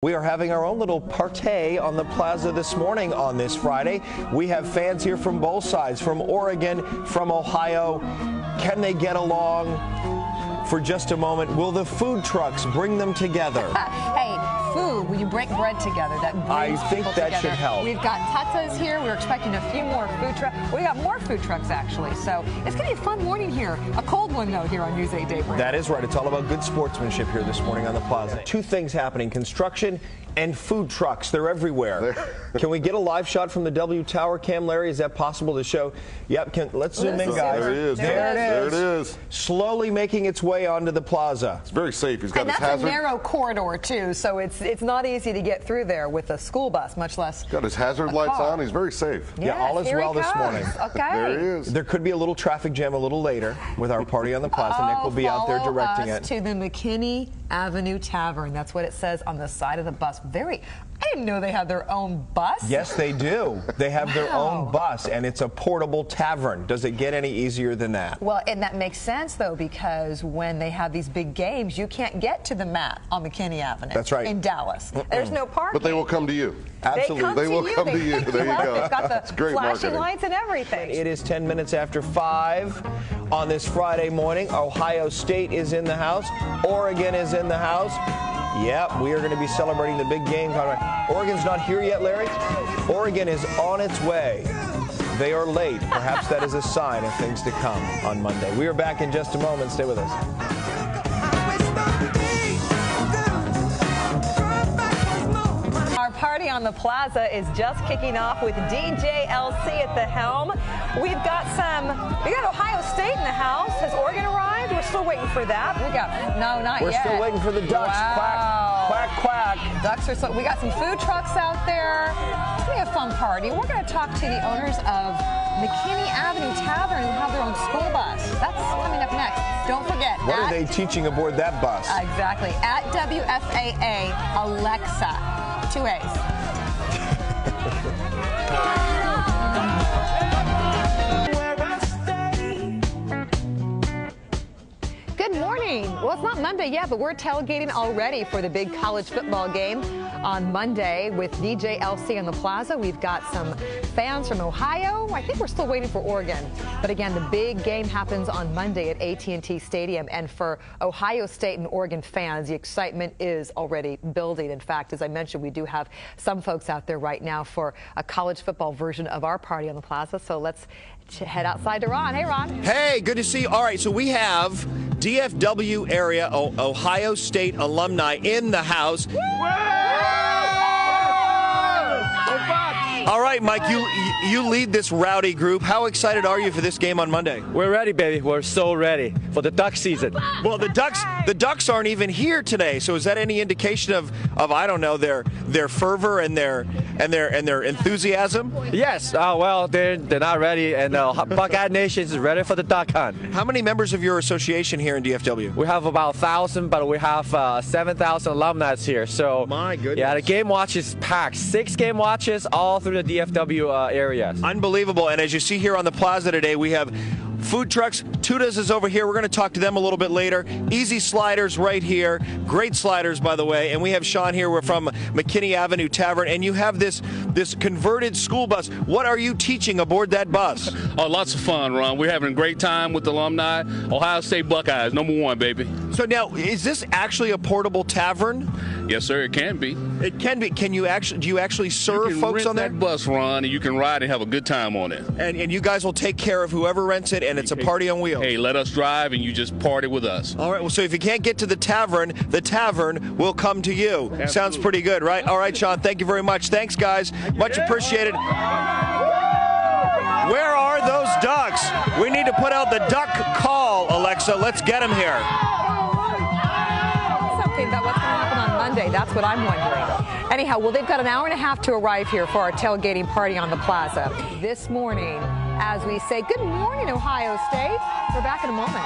We are having our own little party on the plaza this morning on this Friday. We have fans here from both sides, from Oregon, from Ohio. Can they get along? For just a moment, will the food trucks bring them together? Hey, food, when you break bread together, that brings I think people that together. should help. We've got tatas here. We're expecting a few more food trucks. We got more food trucks, actually. So it's going to be a fun morning here. A cold one, though, here on News 8 Daybreak. That is right. It's all about good sportsmanship here this morning on the plaza. Two things happening, construction and food trucks. They're everywhere. Can we get a live shot from the W Tower cam, Larry? Is that possible to show? Yep, let's zoom in, guys. There it is. There it is. Slowly making its way onto the plaza. It's very safe. He's got and his that's hazard. a narrow corridor, too, so it's not easy to get through there with a school bus, much less Got his hazard lights on. He's very safe. Yes, Yeah, all is well this morning. Okay. There he is. There could be a little traffic jam a little later with our party on the plaza. Nick will be out there directing follow it. us to the McKinney Avenue Tavern. That's what it says on the side of the bus. I didn't know they had their own bus. Yes, they do. They have their own bus, and it's a portable tavern. Does it get any easier than that? Well, and that makes sense, though, because when they have these big games, you can't get to the mat on McKinney Avenue. That's right. In Dallas. There's no parking. But they will come to you. Absolutely. They will come to you. There you go. They've got That's the great flashing marketing. lights and everything. It is 10 minutes after 5 on this Friday morning. Ohio State is in the house. Oregon is in the house. Yep, we are going to be celebrating the big game. Oregon's not here yet, Larry. Oregon is on its way. They are late. Perhaps that is a sign of things to come on Monday. We are back in just a moment. Stay with us. Our party on the plaza is just kicking off with DJ LC at the helm. We got Ohio State in the house. Has Oregon arrived? We're still waiting for that. No, not We're yet. still waiting for the Ducks. Wow. Quack, quack, quack. Ducks are we got some food trucks out there. It's going to be a fun party. We're going to talk to the owners of McKinney Avenue Tavern who have their own school bus. That's coming up next. Don't forget. What are they teaching aboard that bus? Exactly. At WFAA Alexa. 2 A's. Good morning. Well, it's not Monday yet, but we're tailgating already for the big college football game on Monday with DJ LC on the plaza. We've got some fans from Ohio. I think we're still waiting for Oregon. But again, the big game happens on Monday at AT&T Stadium. And for Ohio State and Oregon fans, the excitement is already building. In fact, as I mentioned, we do have some folks out there right now for a college football version of our party on the plaza. So let's head outside to Ron. Hey, Ron. Hey, good to see you. All right, so we have DFW area Ohio State alumni in the house. All right, Mike, you lead this rowdy group. How excited are you for this game on Monday? We're ready, baby. We're so ready for the Duck season. Well, the Ducks aren't even here today. So is that any indication of I don't know, their fervor and their enthusiasm? Yes. Well, they're not ready, and Buckeye Nation is ready for the Duck hunt. How many members of your association here in DFW? We have about 1,000, but we have 7,000 alumni here. So my goodness. Yeah, the game watch is packed. 6 game watches all through the DFW areas. Unbelievable. And as you see here on the plaza today, we have food trucks. Tudas is over here. We're going to talk to them a little bit later. Easy sliders right here. Great sliders, by the way. And we have Sean here. We're from McKinney Avenue Tavern. And you have this converted school bus. What are you teaching aboard that bus? Oh, lots of fun, Ron. We're having a great time with the alumni. Ohio State Buckeyes, #1, baby. So now, is this actually a portable tavern? Yes, sir, it can be. It can be. Do you actually serve folks on that bus, Ron, and you can ride and have a good time on it. And you guys will take care of whoever rents it, and it's a party on wheels. Hey, let us drive, and you just party with us. All right, well, so if you can't get to the tavern will come to you. Absolutely. Sounds pretty good, right? All right, Sean, thank you very much. Thanks, guys. Much appreciated. Where are those ducks? We need to put out the duck call, Alexa. Let's get them here. Something about what's going to happen on Monday. That's what I'm wondering. Anyhow, well, they've got an hour and a half to arrive here for our tailgating party on the plaza. This morning, as we say, good morning, Ohio State. We're back in a moment.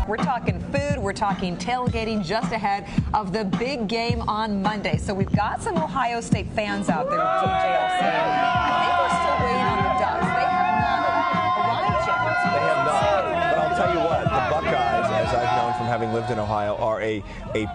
We're talking food, we're talking tailgating just ahead of the big game on Monday. So we've got some Ohio State fans out there with DJLC. I think we're still waiting on the Ducks. They have not arrived yet. They have not. But I'll tell you what, the Buckeyes, as I've known from having lived Bulldogs in Ohio are a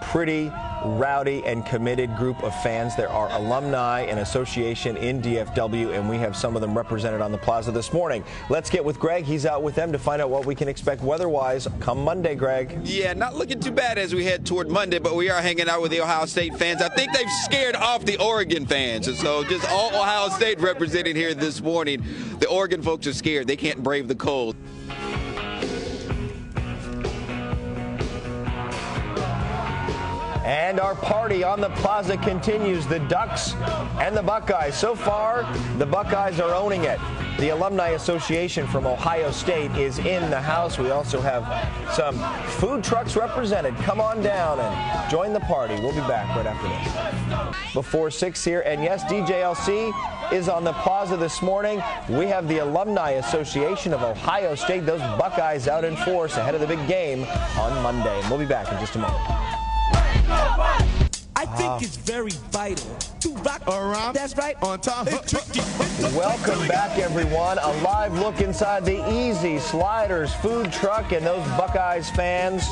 pretty rowdy and committed group of fans. There are alumni and association in DFW, and we have some of them represented on the plaza this morning. Let's get with Greg. He's out with them to find out what we can expect weather-wise come Monday, Greg. Yeah, not looking too bad as we head toward Monday, but we are hanging out with the Ohio State fans. I think they've scared off the Oregon fans, and so just all Ohio State represented here this morning. The Oregon folks are scared. They can't brave the cold. And our party on the plaza continues. The Ducks and the Buckeyes. So far, the Buckeyes are owning it. The Alumni Association from Ohio State is in the house. We also have some food trucks represented. Come on down and join the party. We'll be back right after this. Before 6 here, and yes, DJLC is on the plaza this morning. We have the Alumni Association of Ohio State. Those Buckeyes out in force ahead of the big game on Monday. And we'll be back in just a moment. I think it's very vital to rock around. That's right. On time. Welcome back, everyone. A live look inside the Easy Sliders food truck, and those Buckeyes fans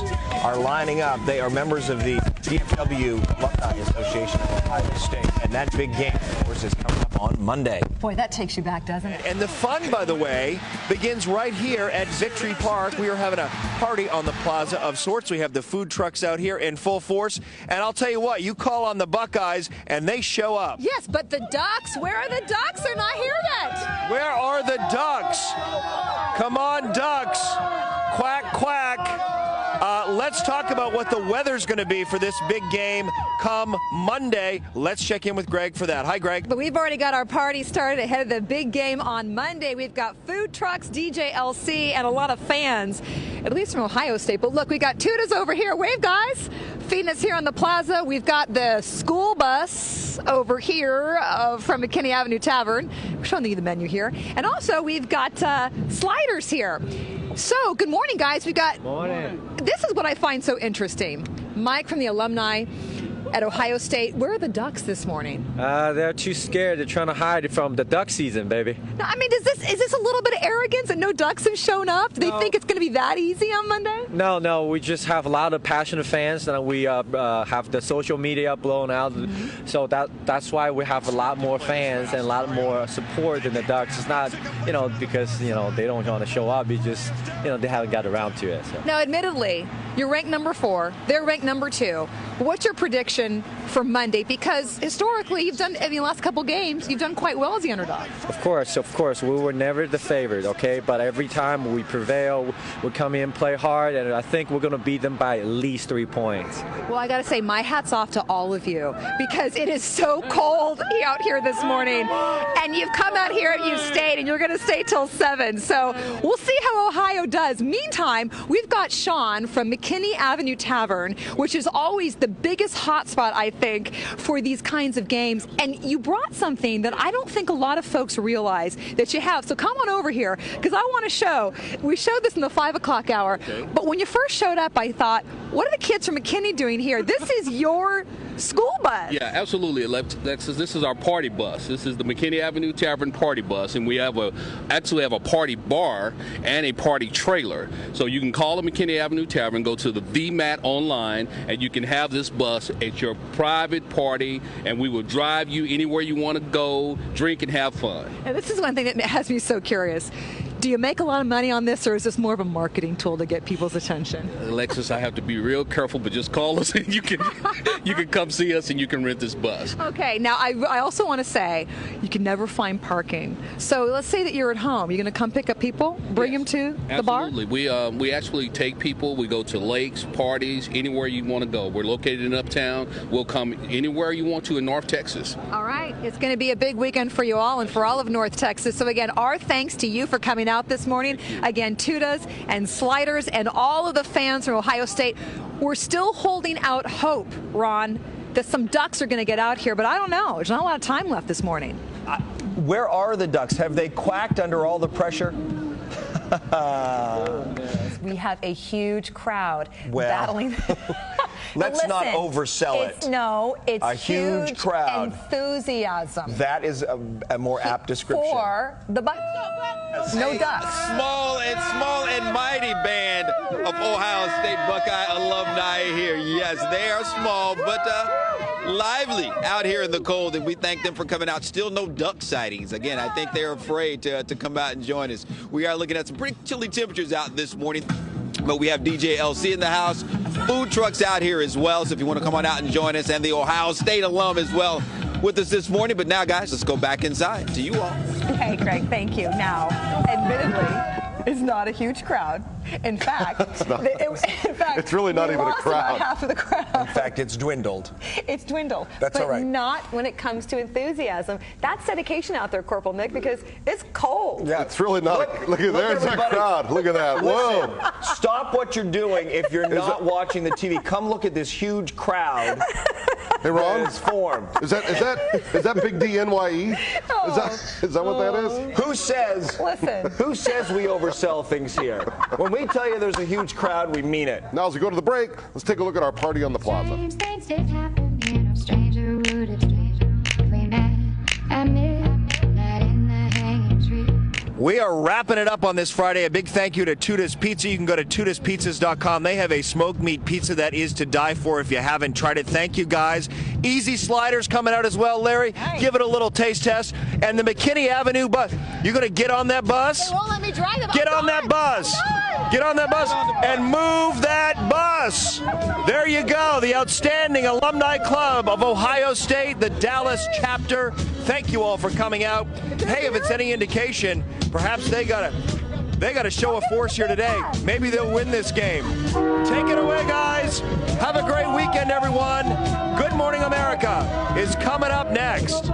are lining up. They are members of the DFW Alumni Association of Ohio State, and that big game, of course, is coming up on Monday. Boy, that takes you back, doesn't it? And the fun, by the way, begins right here at Victory Park. We are having a party on the plaza of sorts. We have the food trucks out here in full force, and I'll tell you what, you call on the Buckeyes, and they show up. Yes, but the Ducks, where are the Ducks? They're not here yet. Where are the Ducks? Come on, Ducks. Quack, quack. Let's talk about what the weather's going to be for this big game come Monday. Let's check in with Greg for that. Hi, Greg. But we've already got our party started ahead of the big game on Monday. We've got food trucks, DJLC, and a lot of fans, at least from Ohio State. But look, we got Tudas over here. Wave, guys. Feeding us here on the plaza. We've got the school bus over here from McKinney Avenue Tavern. We're showing you the menu here. And also, we've got sliders here. So, good morning, guys. We got. Morning. This is what I find so interesting. Mike from the alumni at Ohio State. Where are the Ducks this morning? They're too scared. They're trying to hide from the duck season, baby. No, I mean, is this a little bit of arrogance that no Ducks have shown up? Do they think it's going to be that easy on Monday? No. We just have a lot of passionate fans, and we have the social media blown out. Mm-hmm. So that's why we have a lot more fans and a lot more support than the Ducks. It's not, because, they don't want to show up. It's just, they haven't got around to it. So. Now, admittedly, you're ranked number 4. They're ranked number 2. What's your prediction for Monday? Because historically, you've done, in the last couple games, you've done quite well as the underdog. Of course. We were never the favorite, okay? But every time we prevail, we come in, play hard, and I think we're going to beat them by at least 3 points. Well, I got to say, my hat's off to all of you, because it is so cold out here this morning. And you've come out here and you've stayed, and you're going to stay till 7. So we'll see how Ohio does. Meantime, we've got Sean from McKinney Avenue Tavern, which is always the biggest hotspot, I think, for these kinds of games. And you brought something that I don't think a lot of folks realize that you have. So come on over here, because I want to show. We showed this in the 5 o'clock hour. Okay. But when you first showed up, I thought, what are the kids from McKinney doing here? This is your school bus. Yeah, absolutely, Alexis. This is our party bus. This is the McKinney Avenue Tavern party bus, and we have actually have a party bar and a party trailer. So you can call the McKinney Avenue Tavern, go to the VMAT online, and you can have this bus at your private party, and we will drive you anywhere you want to go, drink, and have fun. And this is one thing that has me so curious. Do you make a lot of money on this, or is this more of a marketing tool to get people's attention? Alexis, I have to be real careful, but just call us and you can come see us and you can rent this bus. Okay, now I also want to say you can never find parking. So let's say that you're at home. You're going to come pick up people, bring them to the bar? Absolutely. We actually take people. We go to lakes, parties, anywhere you want to go. We're located in Uptown. We'll come anywhere you want to in North Texas. All right. It's going to be a big weekend for you all and for all of North Texas. So again, our thanks to you for coming out this morning. Again, Tudas and Sliders and all of the fans from Ohio State. We're still holding out hope, Ron, that some Ducks are going to get out here, but I don't know. There's not a lot of time left this morning. Where are the Ducks? Have they quacked under all the pressure? We have a huge crowd battling. Let's not oversell it. It's a huge crowd. Enthusiasm. That is a more apt description. For the Bucks. No Ducks. Small and mighty band of Ohio State Buckeye alumni here. Yes, they are small, but lively out here in the cold, and we thank them for coming out. Still no duck sightings. Again, I think they're afraid to come out and join us. We are looking at some pretty chilly temperatures out this morning, but we have DJ LC in the house. Food trucks out here as well, so if you want to come on out and join us, and the Ohio State alum as well with us this morning. But now, guys, let's go back inside to you all. Hey, Greg, thank you. Now, admittedly, it's not a huge crowd. In fact, it's really not even a crowd. About half of the crowd. In fact, it's dwindled. It's dwindled. That's all right. But not when it comes to enthusiasm. That's dedication out there, Corporal Nick, because it's cold. Yeah, it's really not. Look at there's that crowd. Look at that. Listen, Whoa. stop what you're doing if you're not watching the TV. Come look at this huge crowd. Hey, Ron. That is formed. Is that Big D NYE? Is that what that is? Who says? Listen. Who says we oversell things here? When we tell you there's a huge crowd, we mean it. Now, as we go to the break, let's take a look at our party on the plaza. We are wrapping it up on this Friday. A big thank you to Tuta's Pizza. You can go to tutaspizzas.com. They have a smoked meat pizza that is to die for if you haven't tried it. Thank you, guys. Easy sliders coming out as well, Larry. Nice. Give it a little taste test. And the McKinney Avenue bus. You going to get on that bus? They won't let me drive it. Get on that bus. Get on that bus and move that bus. There you go. The outstanding alumni club of Ohio State, the Dallas chapter. Thank you all for coming out. Hey, if it's any indication, perhaps they got to show a force here today. Maybe they'll win this game. Take it away, guys. Have a great weekend, everyone. Good Morning America is coming up next.